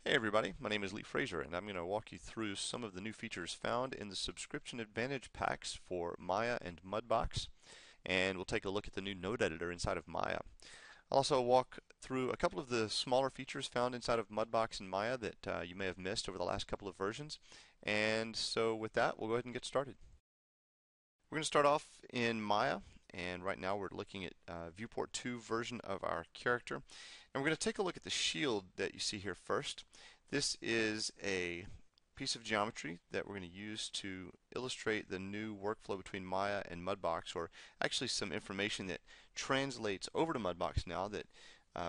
Hey everybody, my name is Fraser and I'm going to walk you through some of the new features found in the Subscription Advantage packs for Maya and Mudbox, and we'll take a look at the new node editor inside of Maya. I'll also walk through a couple of the smaller features found inside of Mudbox and Maya that you may have missed over the last couple of versions. And so with that, we'll go ahead and get started. We're going to start off in Maya, and right now we're looking at Viewport 2 version of our character. And we're going to take a look at the shield that you see here first. This is a piece of geometry that we're going to use to illustrate the new workflow between Maya and Mudbox, or actually some information that translates over to Mudbox now that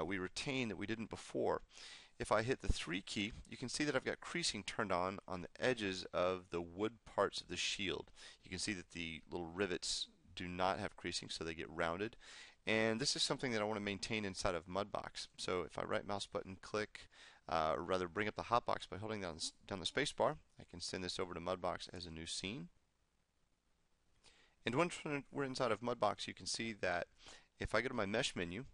we retain that we didn't before. If I hit the 3 key, you can see that I've got creasing turned on the edges of the wood parts of the shield. You can see that the little rivets do not have creasing, so they get rounded. And this is something that I want to maintain inside of Mudbox. So if I right mouse button click, or rather bring up the hotbox by holding down the space bar, I can send this over to Mudbox as a new scene. And once we're inside of Mudbox, you can see that if I go to my mesh menu,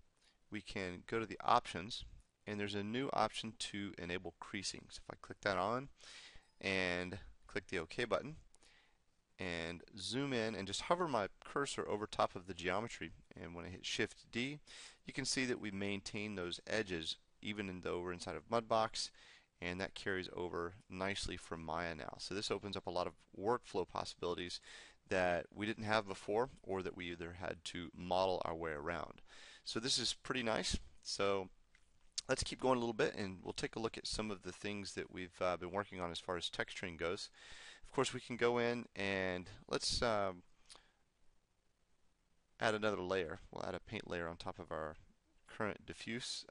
we can go to the options, and there's a new option to enable creasing. So if I click that on and click the OK button and zoom in and just hover my cursor over top of the geometry, and when I hit Shift D, you can see that we maintain those edges even though we're inside of Mudbox, and that carries over nicely from Maya now. So this opens up a lot of workflow possibilities that we didn't have before, or that we either had to model our way around. So this is pretty nice. So let's keep going a little bit, and we'll take a look at some of the things that we've been working on as far as texturing goes. Of course, we can go in and let's add another layer. We'll add a paint layer on top of our current diffuse.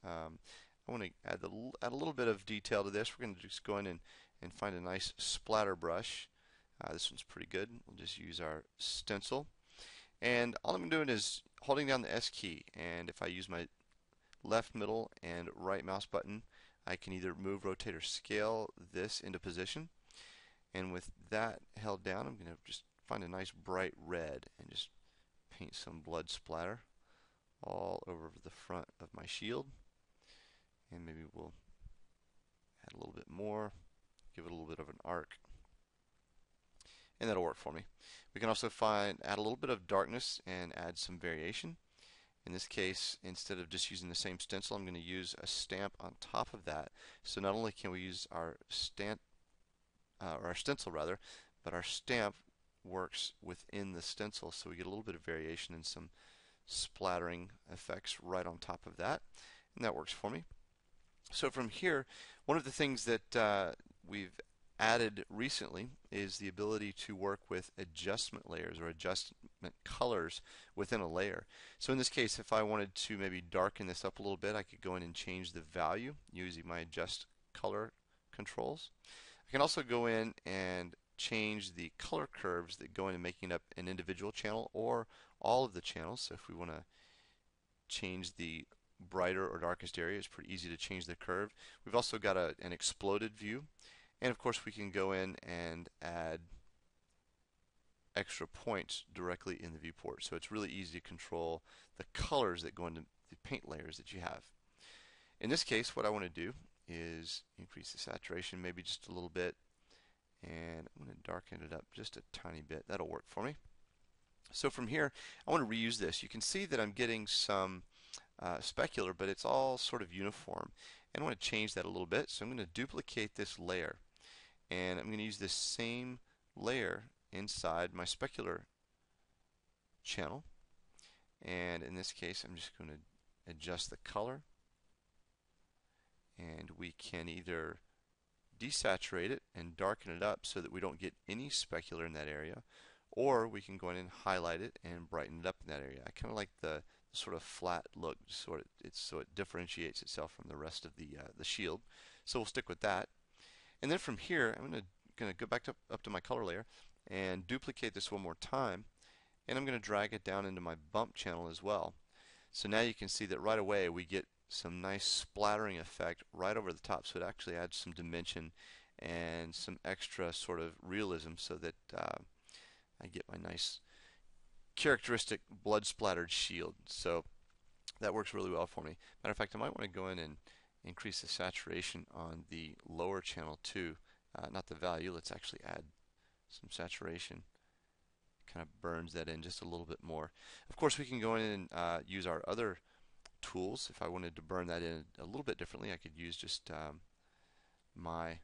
I want to add a little bit of detail to this. We're going to just go in and find a nice splatter brush. This one's pretty good. We'll just use our stencil. And all I'm doing is holding down the S key, and if I use my left, middle, and right mouse button, I can either move, rotate, or scale this into position. And with that held down, I'm going to just find a nice bright red and just paint some blood splatter all over the front of my shield. And maybe we'll add a little bit more, give it a little bit of an arc, and that'll work for me. We can also add a little bit of darkness and add some variation. In this case, instead of just using the same stencil, I'm going to use a stamp on top of that. So not only can we use our stencil rather, but our stamp works within the stencil, so we get a little bit of variation and some splattering effects right on top of that, and that works for me. So from here, one of the things that we've added recently is the ability to work with adjustment layers or adjustment colors within a layer. So in this case, if I wanted to maybe darken this up a little bit, I could go in and change the value using my adjust color controls. I can also go in and change the color curves that go into making up an individual channel or all of the channels. So if we want to change the brighter or darkest area, it's pretty easy to change the curve. We've also got an exploded view. And of course, we can go in and add extra points directly in the viewport. So it's really easy to control the colors that go into the paint layers that you have. In this case, what I want to do is increase the saturation maybe just a little bit. And I'm going to darken it up just a tiny bit. That'll work for me. So from here, I want to reuse this. You can see that I'm getting some specular, but it's all sort of uniform. And I want to change that a little bit. So I'm going to duplicate this layer. And I'm going to use this same layer inside my specular channel. And in this case, I'm just going to adjust the color. And we can either desaturate it and darken it up so that we don't get any specular in that area, or we can go in and highlight it and brighten it up in that area. I kind of like the sort of flat look, so it differentiates itself from the rest of the shield. So we'll stick with that. And then from here, I'm going to go back up to my color layer and duplicate this one more time, and I'm going to drag it down into my bump channel as well. So now you can see that right away we get some nice splattering effect right over the top, so it actually adds some dimension and some extra sort of realism, so that I get my nice characteristic blood splattered shield. So that works really well for me. Matter of fact, I might want to go in increase the saturation on the lower channel too. Not the value, let's actually add some saturation. Kind of burns that in just a little bit more. Of course, we can go in and use our other tools. If I wanted to burn that in a little bit differently, I could use just my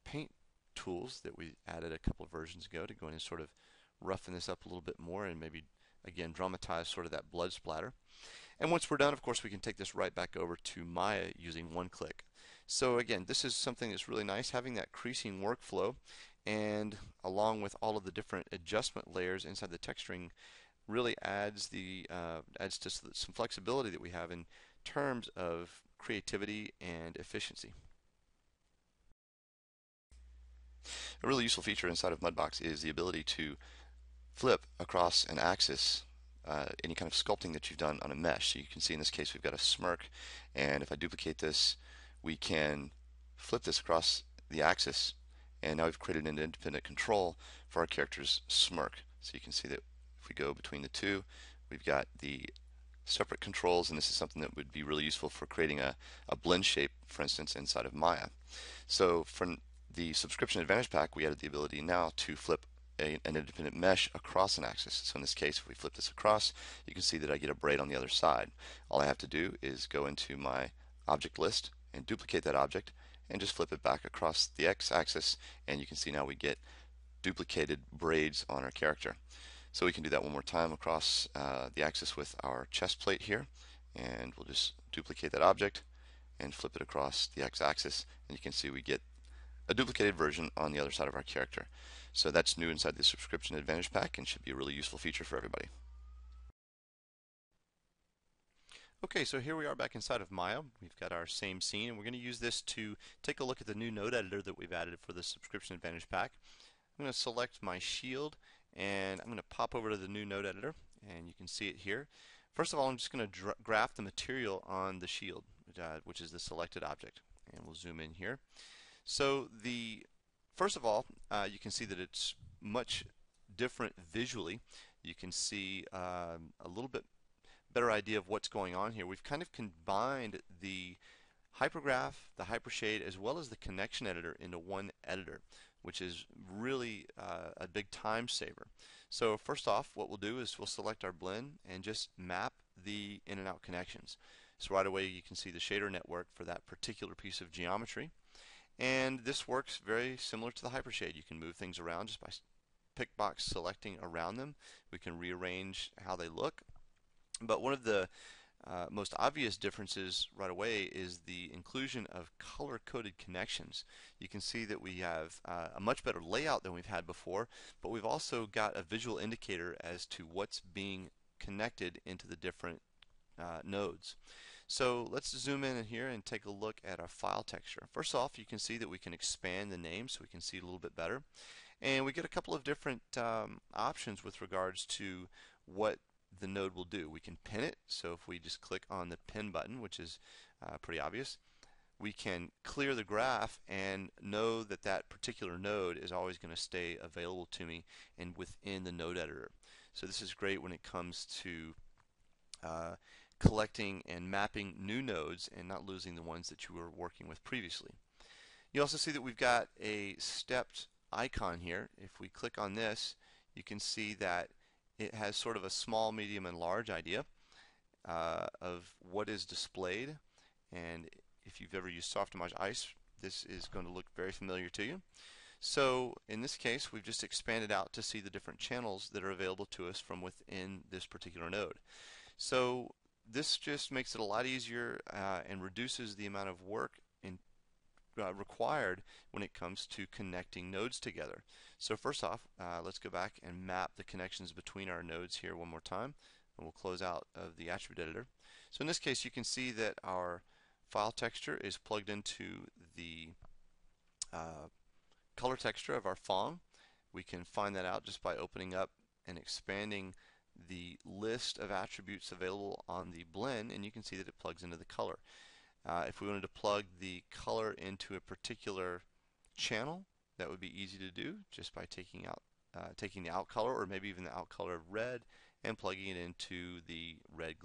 paint tools that we added a couple of versions ago to go in and sort of roughen this up a little bit more and maybe again dramatize sort of that blood splatter. And once we're done, of course, we can take this right back over to Maya using one click. So again, this is something that's really nice, having that creasing workflow, and along with all of the different adjustment layers inside the texturing really adds to some flexibility that we have in terms of creativity and efficiency. A really useful feature inside of Mudbox is the ability to flip across an axis any kind of sculpting that you've done on a mesh. So you can see in this case we've got a smirk, and if I duplicate this, we can flip this across the axis, and now we've created an independent control for our character's smirk. So you can see that if we go between the two, we've got the separate controls, and this is something that would be really useful for creating a blend shape, for instance, inside of Maya. So from the Subscription Advantage Pack, we added the ability now to flip an independent mesh across an axis. So in this case, if we flip this across, you can see that I get a braid on the other side. All I have to do is go into my object list and duplicate that object and just flip it back across the x-axis, and you can see now we get duplicated braids on our character. So we can do that one more time across the axis with our chest plate here, and we'll just duplicate that object and flip it across the x-axis, and you can see we get a duplicated version on the other side of our character. So that's new inside the Subscription Advantage Pack and should be a really useful feature for everybody. Okay, so here we are back inside of Maya. We've got our same scene, and we're going to use this to take a look at the new node editor that we've added for the Subscription Advantage Pack. I'm going to select my shield, and I'm going to pop over to the new node editor, and you can see it here. First of all, I'm just going to graph the material on the shield, which is the selected object, and we'll zoom in here. So first of all, you can see that it's much different visually. You can see a little bit better idea of what's going on here. We've kind of combined the hypergraph, the hypershade, as well as the connection editor into one editor, which is really a big time saver. So first off, what we'll do is we'll select our blend and just map the in and out connections. So right away you can see the shader network for that particular piece of geometry. And this works very similar to the hypershade. You can move things around just by pick box selecting around them. We can rearrange how they look. But one of the most obvious differences right away is the inclusion of color-coded connections. You can see that we have a much better layout than we've had before, but we've also got a visual indicator as to what's being connected into the different nodes. So let's zoom in here and take a look at our file texture. First off, you can see that we can expand the name so we can see it a little bit better. And we get a couple of different options with regards to what the node will do. We can pin it, so if we just click on the pin button, which is pretty obvious, we can clear the graph and know that that particular node is always going to stay available to me and within the node editor. So this is great when it comes to collecting and mapping new nodes and not losing the ones that you were working with previously. You also see that we've got a stepped icon here. If we click on this, you can see that it has sort of a small, medium, and large idea of what is displayed. And if you've ever used Softimage Ice, this is going to look very familiar to you. So in this case, we've just expanded out to see the different channels that are available to us from within this particular node. So this just makes it a lot easier and reduces the amount of work required when it comes to connecting nodes together. So first off, let's go back and map the connections between our nodes here one more time, and we'll close out of the attribute editor. So in this case, you can see that our file texture is plugged into the color texture of our Fong. We can find that out just by opening up and expanding the list of attributes available on the blend, and you can see that it plugs into the color. If we wanted to plug the color into a particular channel, that would be easy to do just by taking the out color, or maybe even the out color of red, and plugging it into the red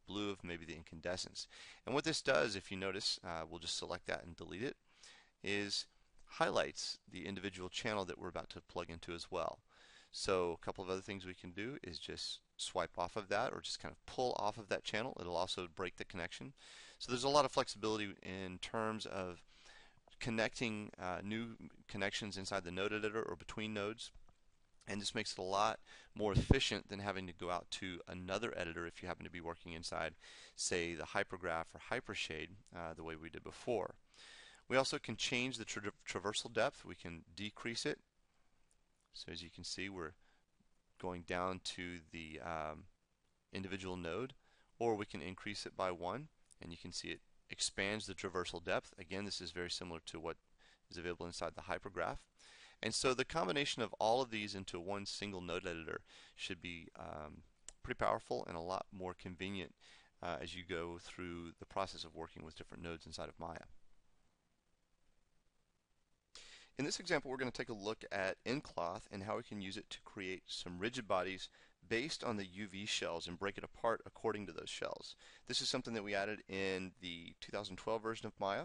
blue of maybe the incandescence. And what this does, if you notice, we'll just select that and delete it, is highlights the individual channel that we're about to plug into as well. So a couple of other things we can do is just swipe off of that or just kind of pull off of that channel. It'll also break the connection. So there's a lot of flexibility in terms of connecting new connections inside the node editor or between nodes. And this makes it a lot more efficient than having to go out to another editor if you happen to be working inside, say, the hypergraph or hypershade the way we did before. We also can change the traversal depth. We can decrease it. So as you can see, we're going down to the individual node, or we can increase it by 1, and you can see it expands the traversal depth. Again, this is very similar to what is available inside the hypergraph. And so the combination of all of these into one single node editor should be pretty powerful and a lot more convenient as you go through the process of working with different nodes inside of Maya. In this example, we're going to take a look at Encloth and how we can use it to create some rigid bodies based on the UV shells and break it apart according to those shells. This is something that we added in the 2012 version of Maya.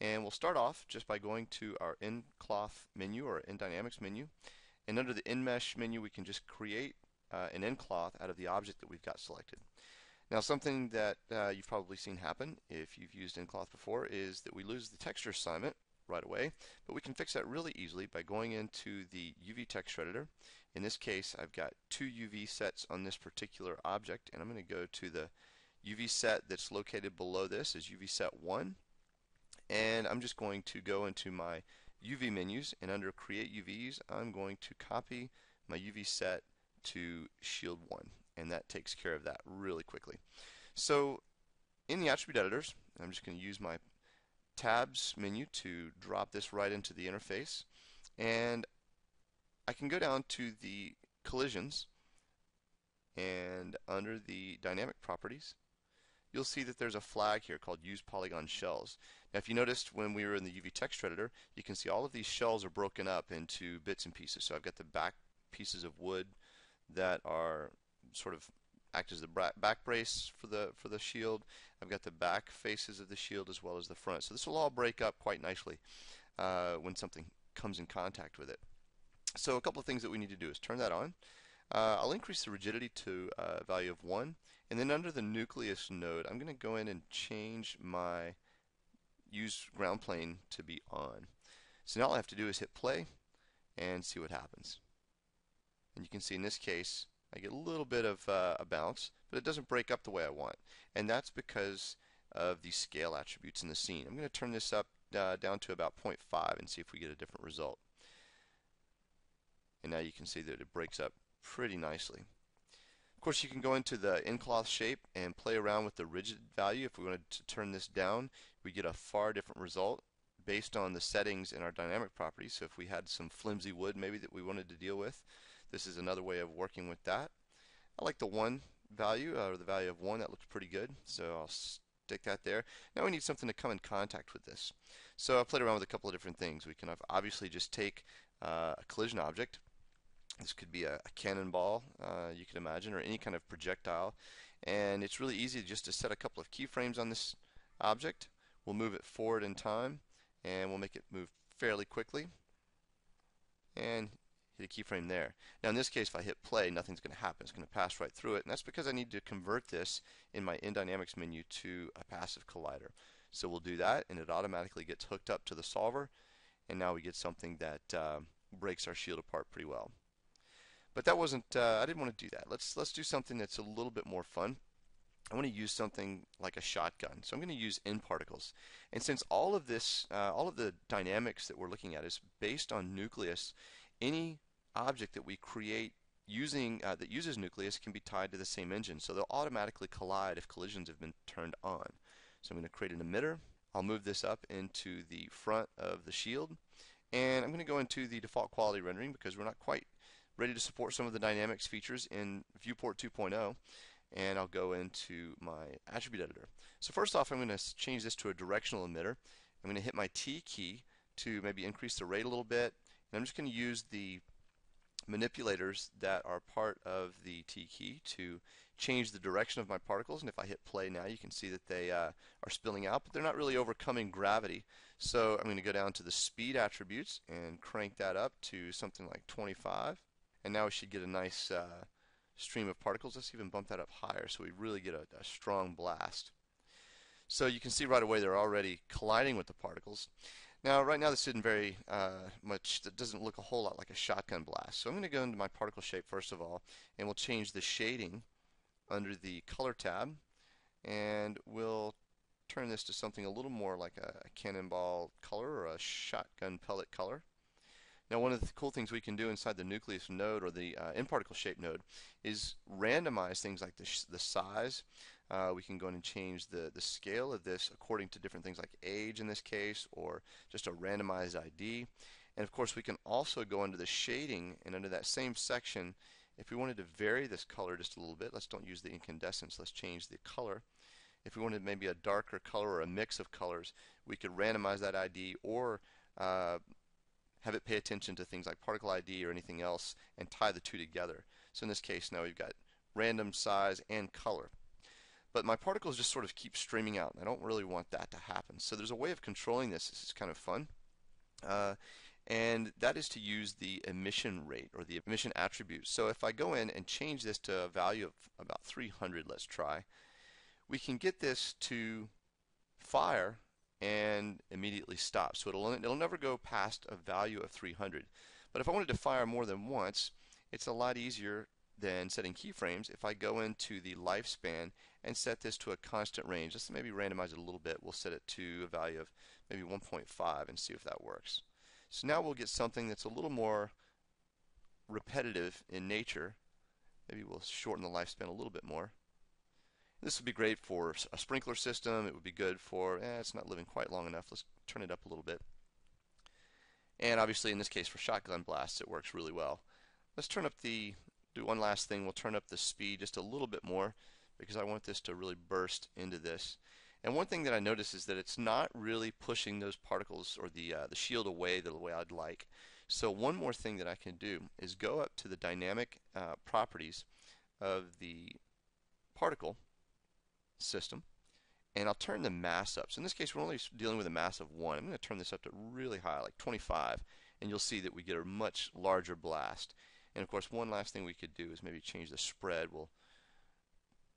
And we'll start off just by going to our Encloth menu or Dynamics menu. And under the Enmesh menu, we can just create an Encloth out of the object that we've got selected. Now, something that you've probably seen happen if you've used Encloth before is that we lose the texture assignment right away, but we can fix that really easily by going into the UV texture editor. In this case, I've got 2 UV sets on this particular object, and I'm going to go to the UV set that's located below this as UV set 1. And I'm just going to go into my UV menus, and under Create UVs, I'm going to copy my UV set to Shield 1, and that takes care of that really quickly. So in the attribute editors, I'm just going to use my tabs menu to drop this right into the interface, and I can go down to the collisions, and under the dynamic properties, you'll see that there's a flag here called Use Polygon Shells. Now, if you noticed when we were in the UV Texture Editor, you can see all of these shells are broken up into bits and pieces. So I've got the back pieces of wood that are sort of act as the back brace for the shield. I've got the back faces of the shield as well as the front. So this will all break up quite nicely when something comes in contact with it. So a couple of things that we need to do is turn that on. I'll increase the rigidity to a value of 1. And then under the nucleus node, I'm going to go in and change my use ground plane to be on. So now all I have to do is hit play and see what happens. And you can see in this case, I get a little bit of a bounce, but it doesn't break up the way I want. And that's because of the scale attributes in the scene. I'm going to turn this up down to about 0.5 and see if we get a different result. And now you can see that it breaks up pretty nicely. Of course, you can go into the Encloth shape and play around with the rigid value. If we wanted to turn this down, we get a far different result based on the settings in our dynamic properties. So if we had some flimsy wood maybe that we wanted to deal with, this is another way of working with that. I like the 1 value, or the value of 1. That looks pretty good, so I'll stick that there. Now we need something to come in contact with this. So I played around with a couple of different things. We can obviously just take a collision object. This could be a cannonball, you can imagine, or any kind of projectile. And it's really easy just to set a couple of keyframes on this object. We'll move it forward in time, and we'll make it move fairly quickly. And hit a keyframe there. Now in this case, if I hit play, nothing's going to happen. It's going to pass right through it. And that's because I need to convert this in my Dynamics menu to a passive collider. So we'll do that, and it automatically gets hooked up to the solver. And now we get something that breaks our shield apart pretty well. But that wasn't, I didn't want to do that. Let's do something that's a little bit more fun. I want to use something like a shotgun. So I'm going to use end particles. And since all of this, all of the dynamics that we're looking at is based on nucleus, any object that we create using that uses nucleus can be tied to the same engine. So they'll automatically collide if collisions have been turned on. So I'm going to create an emitter. I'll move this up into the front of the shield. And I'm going to go into the default quality rendering because we're not quite ready to support some of the dynamics features in Viewport 2.0, and I'll go into my attribute editor. So first off, I'm going to change this to a directional emitter. I'm going to hit my T key to maybe increase the rate a little bit, and I'm just going to use the manipulators that are part of the T key to change the direction of my particles. And if I hit play now, you can see that they are spilling out, but they're not really overcoming gravity. So I'm going to go down to the speed attributes and crank that up to something like 25. And now we should get a nice stream of particles. Let's even bump that up higher so we really get a strong blast. So you can see right away they're already colliding with the particles. Now, right now this isn't very much, that doesn't look a whole lot like a shotgun blast. So I'm going to go into my particle shape first of all, and we'll change the shading under the color tab, and we'll turn this to something a little more like a cannonball color or a shotgun pellet color. Now, one of the cool things we can do inside the nucleus node or the in-particle shape node is randomize things like the size. We can go in and change the scale of this according to different things like age in this case, or just a randomized ID. And of course we can also go into the shading, and under that same section, if we wanted to vary this color just a little bit, let's don't use the incandescence, let's change the color. If we wanted maybe a darker color or a mix of colors, we could randomize that ID, or have it pay attention to things like particle ID or anything else and tie the two together. So in this case now we've got random size and color. But my particles just sort of keep streaming out, and I don't really want that to happen. So there's a way of controlling this. This is kind of fun. And that is to use the emission rate or the emission attribute. So if I go in and change this to a value of about 300, let's try, we can get this to fire and immediately stop. So it'll never go past a value of 300. But if I wanted to fire more than once, it's a lot easier than setting keyframes if I go into the lifespan and set this to a constant range. Let's maybe randomize it a little bit. We'll set it to a value of maybe 1.5 and see if that works. So now we'll get something that's a little more repetitive in nature. Maybe we'll shorten the lifespan a little bit more. This would be great for a sprinkler system. It would be good for, it's not living quite long enough. Let's turn it up a little bit. And obviously in this case for shotgun blasts it works really well. Let's turn up do one last thing. We'll turn up the speed just a little bit more because I want this to really burst into this. And one thing that I notice is that it's not really pushing those particles or the shield away the way I'd like. So one more thing that I can do is go up to the dynamic properties of the particle system, and I'll turn the mass up. So in this case we're only dealing with a mass of 1. I'm going to turn this up to really high, like 25, and you'll see that we get a much larger blast. And of course one last thing we could do is maybe change the spread. We'll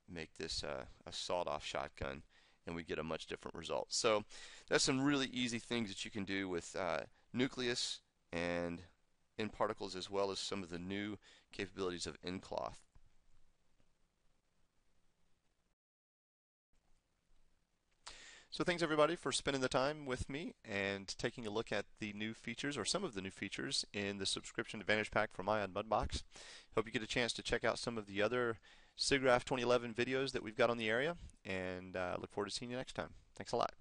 make this a sawed-off shotgun, and we get a much different result. So that's some really easy things that you can do with nucleus and in particles, as well as some of the new capabilities of in cloth. So thanks everybody for spending the time with me and taking a look at the new features, or some of the new features, in the Subscription Advantage Pack for Maya and Mudbox. Hope you get a chance to check out some of the other SIGGRAPH 2011 videos that we've got on the area, and look forward to seeing you next time. Thanks a lot.